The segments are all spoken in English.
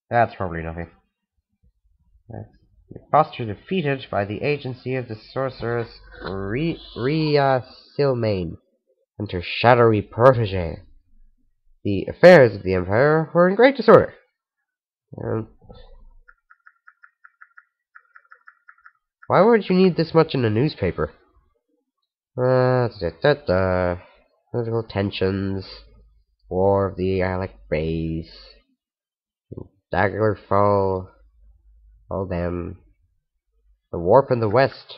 That's probably nothing. The imposter defeated by the agency of the sorceress Rhea Silmain and her shadowy protege. The affairs of the Empire were in great disorder. Why would you need this much in a newspaper? Political tensions, War of the Alec Bays, Daggerfall, all them. The Warp in the West.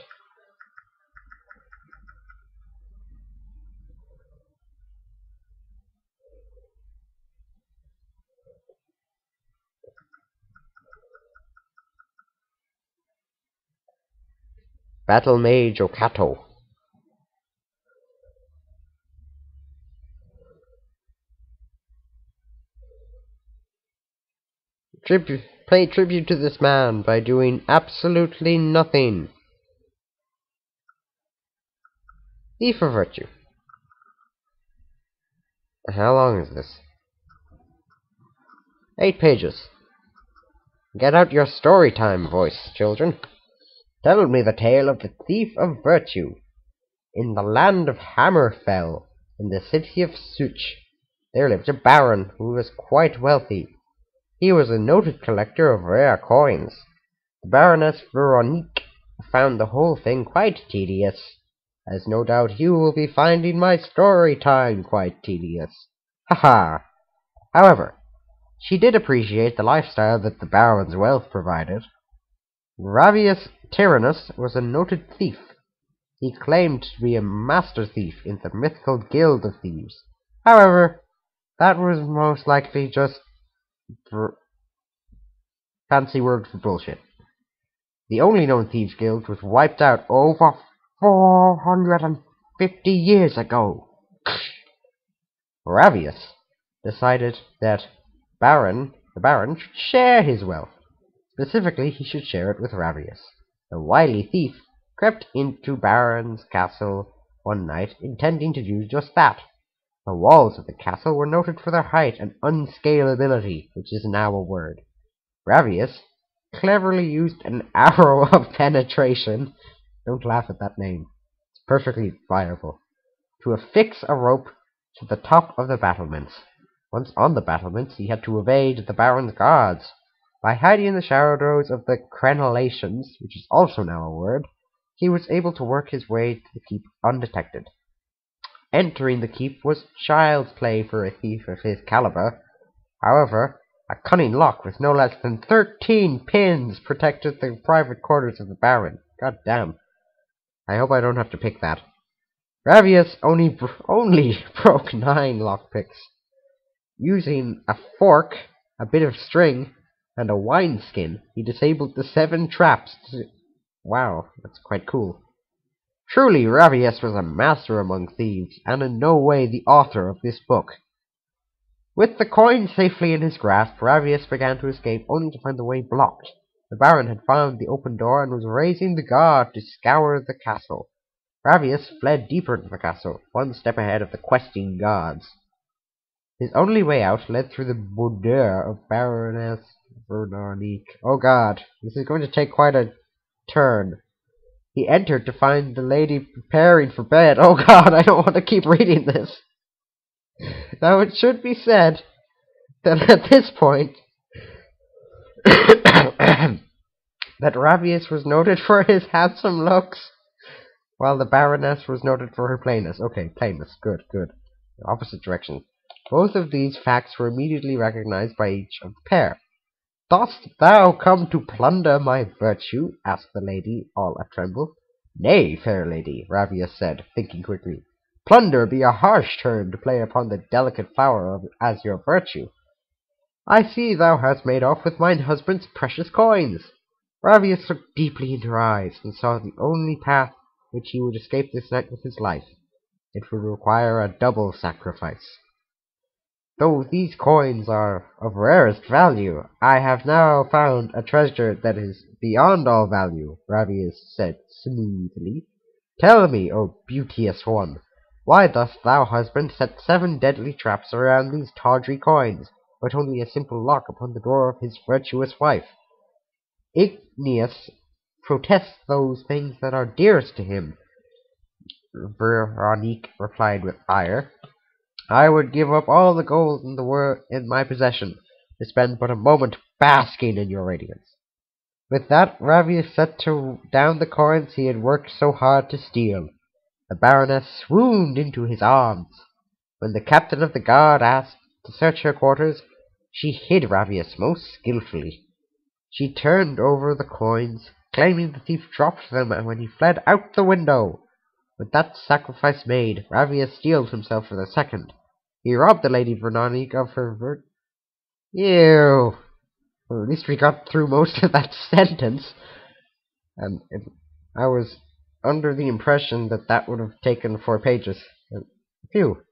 Battle Mage Okato. Pay tribute to this man by doing absolutely nothing. Thief of Virtue. How long is this? 8 pages. Get out your story time voice, children. Tell me the tale of the Thief of Virtue. In the land of Hammerfell, in the city of Such, there lived a baron who was quite wealthy. He was a noted collector of rare coins. The Baroness Veronique found the whole thing quite tedious, as no doubt you will be finding my story time quite tedious. Haha! However, she did appreciate the lifestyle that the Baron's wealth provided. Ravius Tyrannus was a noted thief. He claimed to be a master thief in the mythical Guild of Thieves. However, that was most likely just fancy word for bullshit. The only known Thieves Guild was wiped out over 450 years ago. Ravius decided that the Baron should share his wealth. Specifically, he should share it with Ravius. The wily thief crept into Baron's castle one night, intending to do just that. The walls of the castle were noted for their height and unscalability, which is now a word. Ravius cleverly used an arrow of penetration, don't laugh at that name, it's perfectly viable, to affix a rope to the top of the battlements. Once on the battlements, he had to evade the Baron's guards. By hiding in the shadows of the crenellations, which is also now a word, he was able to work his way to the keep undetected. Entering the keep was child's play for a thief of his caliber. However, a cunning lock with no less than 13 pins protected the private quarters of the Baron. God damn. I hope I don't have to pick that. Ravius only broke 9 lockpicks. Using a fork, a bit of string, and a wineskin, he disabled the 7 traps. Wow, that's quite cool. Truly, Ravius was a master among thieves, and in no way the author of this book. With the coin safely in his grasp, Ravius began to escape, only to find the way blocked. The Baron had found the open door and was raising the guard to scour the castle. Ravius fled deeper into the castle, one step ahead of the questing guards. His only way out led through the boudoir of Baroness Veronique. Oh god, this is going to take quite a turn. He entered to find the lady preparing for bed. Oh god, I don't want to keep reading this. Now it should be said that at this point that Ravius was noted for his handsome looks, while the Baroness was noted for her plainness. Okay, plainness, good. Opposite direction. Both of these facts were immediately recognized by each of the pair. "Dost thou come to plunder my virtue?" asked the lady, all a-tremble. "Nay, fair lady," Ravius said, thinking quickly. "Plunder be a harsh term to play upon the delicate flower as your virtue. I see thou hast made off with mine husband's precious coins." Ravius looked deeply into her eyes, and saw the only path which he would escape this night with his life. It would require a double sacrifice. Though these coins are of rarest value, I have now found a treasure that is beyond all value, Ravius said smoothly. Tell me, O beauteous one, why dost thou, husband, set 7 deadly traps around these tawdry coins, but only a simple lock upon the door of his virtuous wife? Igneous protests those things that are dearest to him, Veronique replied with fire. I would give up all the gold in the world in my possession to spend but a moment basking in your radiance. With that, Ravius set down the coins he had worked so hard to steal. The Baroness swooned into his arms. When the captain of the guard asked to search her quarters, she hid Ravius most skilfully. She turned over the coins, claiming the thief dropped them when he fled out the window. With that sacrifice made, Ravius steeled himself for the second. He robbed the Lady Veronique of her Ew! Well, at least we got through most of that sentence. And I was under the impression that that would have taken 4 pages. Phew.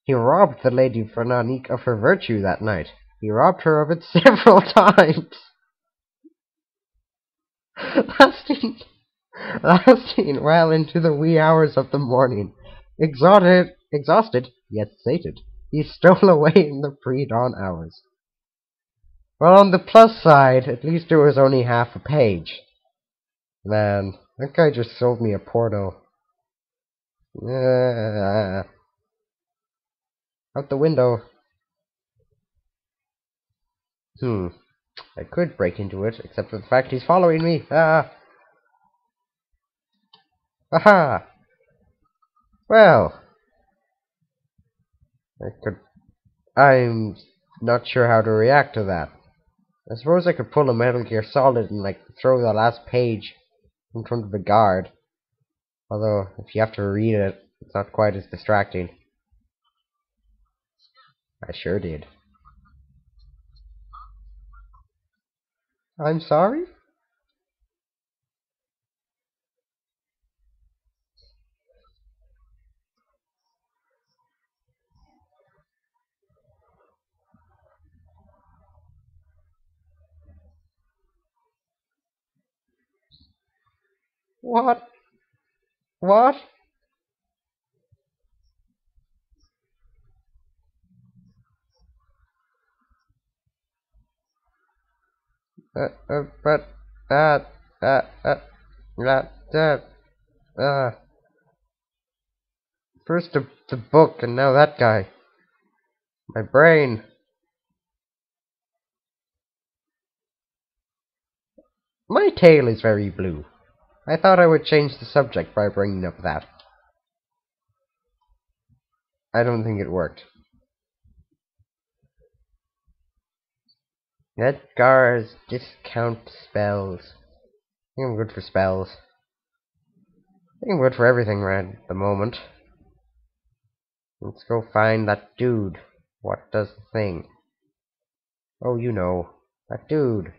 He robbed the Lady Veronique of her virtue that night. He robbed her of it several times. lasting well into the wee hours of the morning. Exhausted, yet sated, he stole away in the pre-dawn hours. Well, on the plus side, at least it was only half a page. Man, that guy just sold me a portal. Out the window. I could break into it, except for the fact he's following me. Aha! Well, I'm not sure how to react to that. I suppose I could pull a Metal Gear Solid and like throw the last page in front of the guard. Although, if you have to read it, it's not quite as distracting. I sure did. I'm sorry? What? What? But that, first the book and now that guy. My brain. My tail is very blue. I thought I would change the subject by bringing up that. I don't think it worked. Edgar's discount spells. I think I'm good for spells. I think I'm good for everything right at the moment. Let's go find that dude. What does the thing? Oh, you know. That dude.